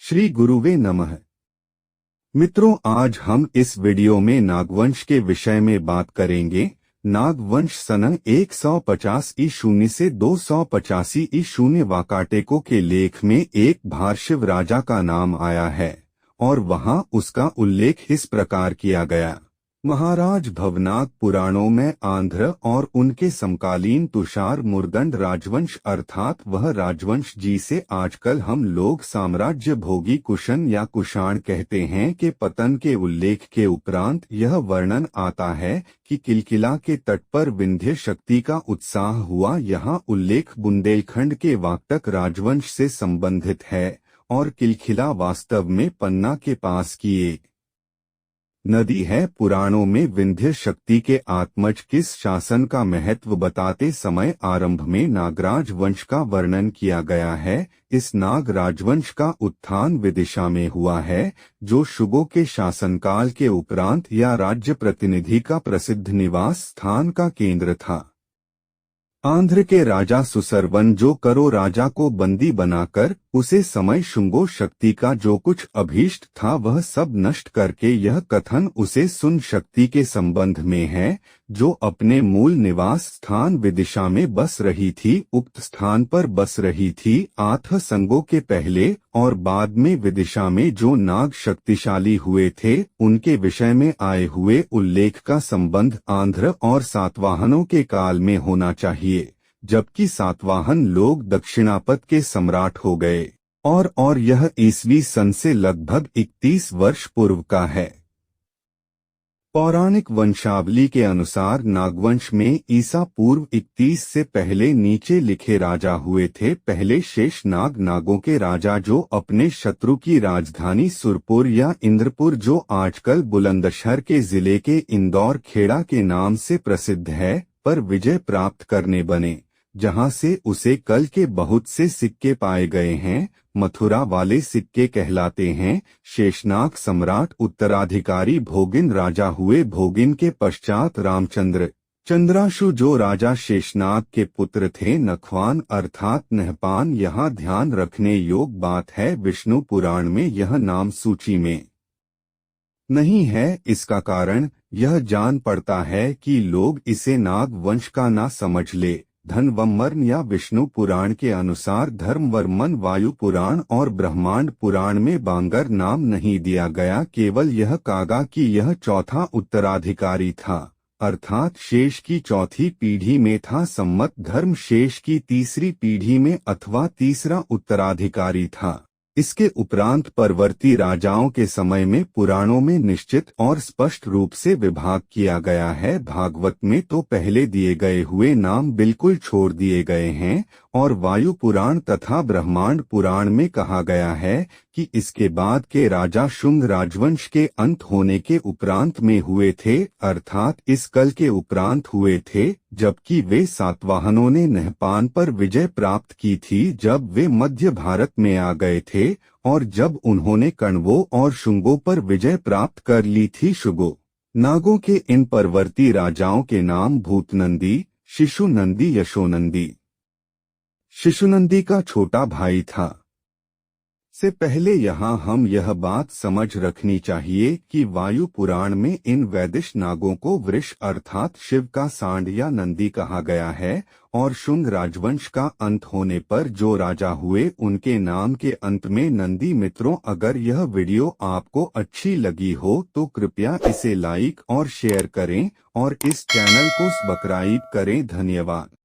श्री गुरुवे नमः। मित्रों, आज हम इस वीडियो में नागवंश के विषय में बात करेंगे। नागवंश सन 150 ईशून्य से 285 ईशून्य वाकाटेको के लेख में एक भारशिव राजा का नाम आया है और वहां उसका उल्लेख इस प्रकार किया गया। महाराज भवनाग पुराणों में आंध्र और उनके समकालीन तुषार मुर्दंड राजवंश अर्थात वह राजवंश जिसे आजकल हम लोग साम्राज्य भोगी कुशन या कुषाण कहते हैं के पतन के उल्लेख के उपरांत यह वर्णन आता है कि किलकिला के तट पर विंध्य शक्ति का उत्साह हुआ। यहाँ उल्लेख बुंदेलखंड के वाकटक राजवंश से संबंधित है और किलकिला वास्तव में पन्ना के पास की एक नदी है। पुराणों में विंध्य शक्ति के आत्मज किस शासन का महत्व बताते समय आरंभ में नागराज वंश का वर्णन किया गया है। इस नाग राजवंश का उत्थान विदिशा में हुआ है, जो शुगों के शासनकाल के उपरांत या राज्य प्रतिनिधि का प्रसिद्ध निवास स्थान का केंद्र था। आंध्र के राजा सुसरवन जो करो राजा को बंदी बनाकर उसे समय शुंगो शक्ति का जो कुछ अभीष्ट था वह सब नष्ट करके, यह कथन उसे सुन शक्ति के संबंध में है जो अपने मूल निवास स्थान विदिशा में बस रही थी। उक्त स्थान पर बस रही थी। आठ संगों के पहले और बाद में विदिशा में जो नाग शक्तिशाली हुए थे उनके विषय में आए हुए उल्लेख का संबंध आंध्र और सातवाहनों के काल में होना चाहिए, जबकि सातवाहन लोग दक्षिणापथ के सम्राट हो गए और यह ईसवी सन से लगभग 31 वर्ष पूर्व का है। पौराणिक वंशावली के अनुसार नागवंश में ईसा पूर्व 31 से पहले नीचे लिखे राजा हुए थे। पहले शेष नागों के राजा जो अपने शत्रु की राजधानी सुरपुर या इंद्रपुर जो आजकल बुलंदशहर के जिले के इंदौर खेड़ा के नाम से प्रसिद्ध है पर विजय प्राप्त करने बने, जहां से उसे कल के बहुत से सिक्के पाए गए हैं। मथुरा वाले सिक्के कहलाते हैं। शेषनाग सम्राट उत्तराधिकारी भोगिन राजा हुए। भोगिन के पश्चात रामचंद्र चंद्राशु जो राजा शेषनाग के पुत्र थे। नखवान अर्थात नहपान यहाँ ध्यान रखने योग्य बात है, विष्णु पुराण में यह नाम सूची में नहीं है। इसका कारण यह जान पड़ता है कि लोग इसे नाग वंश का ना समझ ले। धनवम्मन या विष्णु पुराण के अनुसार धर्मवर्मन वायु पुराण और ब्रह्मांड पुराण में बांगर नाम नहीं दिया गया, केवल यह कागा कि यह चौथा उत्तराधिकारी था, अर्थात शेष की चौथी पीढ़ी में था। सम्मत धर्म शेष की तीसरी पीढ़ी में अथवा तीसरा उत्तराधिकारी था। इसके उपरांत परवर्ती राजाओं के समय में पुराणों में निश्चित और स्पष्ट रूप से विभाग किया गया है। भागवत में तो पहले दिए गए हुए नाम बिल्कुल छोड़ दिए गए हैं और वायु पुराण तथा ब्रह्मांड पुराण में कहा गया है कि इसके बाद के राजा शुंग राजवंश के अंत होने के उपरांत में हुए थे, अर्थात इस कल के उपरांत हुए थे, जबकि वे सातवाहनों ने नहपान पर विजय प्राप्त की थी जब वे मध्य भारत में आ गए थे और जब उन्होंने कण्वों और शुंगों पर विजय प्राप्त कर ली थी। शुगों नागों के इन परवर्ती राजाओं के नाम भूतनंदी, शिशुनंदी, यशोनंदी। शिशुनंदी का छोटा भाई था। से पहले यहाँ हम यह बात समझ रखनी चाहिए कि वायु पुराण में इन वैदिश नागों को वृष अर्थात शिव का सांड या नंदी कहा गया है और शुंग राजवंश का अंत होने पर जो राजा हुए उनके नाम के अंत में नंदी। मित्रों, अगर यह वीडियो आपको अच्छी लगी हो तो कृपया इसे लाइक और शेयर करें और इस चैनल को सब्सक्राइब करें। धन्यवाद।